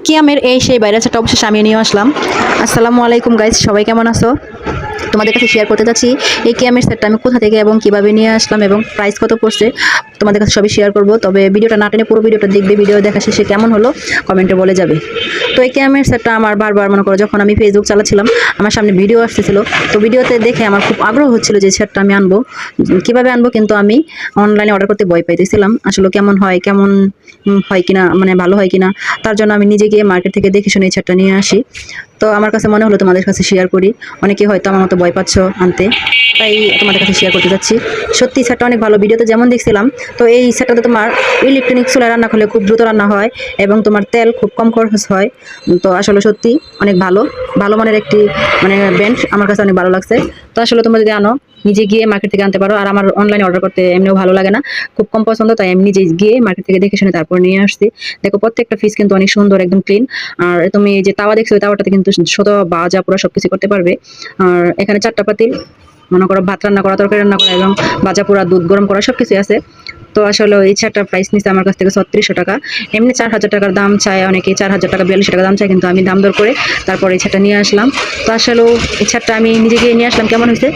ইকিয়ামের এই সেই ভাইরাল সেটটা অবশেষে আমি নিয়ে আসলাম। আসসালামু আলাইকুম গাইস, সবাই কেমন আছো? তোমাদের কাছে শেয়ার করতে চাচ্ছি এই ইকিয়ামের সেটটা আমি কোথা থেকে এবং কিভাবে নিয়ে আসলাম এবং প্রাইস কত পড়ছে তোমাদের কাছে সবই শেয়ার করব। তবে ভিডিওটা না টেনে পুরো ভিডিওটা দেখবে, ভিডিও দেখা শেষে কেমন হলো কমেন্টে বলে যাবে। তো এই ইকিয়ামের সেটটা আমার বারবার মনে করো যখন আমি ফেসবুক চালাচ্ছিলাম আমার সামনে ভিডিও আসতেছিল, তো ভিডিওতে দেখে আমার খুব আগ্রহ হচ্ছিল যে সেটটা আমি আনবো, কিভাবে আনবো, কিন্তু আমি অনলাইনে অর্ডার করতে ভয় পাইতেছিলাম আসলে কেমন হয়, কেমন হয় কিনা, মানে ভালো হয় কিনা। তার জন্য আমি নিজে গিয়ে মার্কেট থেকে দেখে শুনে এই সেটটা নিয়ে আসি। তো আমার কাছে মনে হলো তোমাদের কাছে শেয়ার করি, অনেকে হয়তো আমার মতো ভয় পাচ্ছ আনতে, তাই তোমাদের কাছে শেয়ার করতে যাচ্ছি। সত্যি সেটটা অনেক ভালো, ভিডিওতে যেমন দেখছিলাম। তো এই সেটটাতে তোমার ইলেকট্রনিক চুলায় রান্না করলে খুব দ্রুত রান্না হয় এবং তোমার তেল খুব কম খরচ হয়। তো আসলে সত্যি অনেক ভালো ভালো মানের একটি মানে ব্র্যান্ড, আমার কাছে অনেক ভালো লাগছে। তো আসলে তোমরা যদি আনো নিজে গিয়ে মার্কেট থেকে আনতে পারো, আর আমার অনলাইনে অর্ডার করতে এমনিও ভালো লাগে না, খুব কম পছন্দ, তাই আমি নিজে গিয়ে মার্কেট থেকে দেখে শুনে তারপর নিয়ে আসছি। দেখো প্রত্যেকটা পিস কিন্তু অনেক সুন্দর, একদম ক্লিন। আর তুমি যে তাওয়া দেখছো ওই তাওয়াটাতে কিন্তু শত ভাজা পুরো সবকিছু করতে পারবে। আর এখানে 4টা পাতিল, মনে করো ভাত রান্না করা, তরকারি রান্না করা এবং ভাজা পোড়া, দুধ গরম করা সবকিছু আছে। তো আসলে এই ছাড়টার প্রাইস নিচ্ছে আমার কাছ থেকে 3600 টাকা। এমনি 4000 টাকার দাম চায় অনেকে, 4000 টাকা 4200 টাকা দাম চায়, কিন্তু আমি দাম দর করে তারপর এই ছাড়টা নিয়ে আসলাম। তো আসলে এই ছাড়টা আমি নিজে গিয়ে নিয়ে আসলাম, কেমন হয়েছে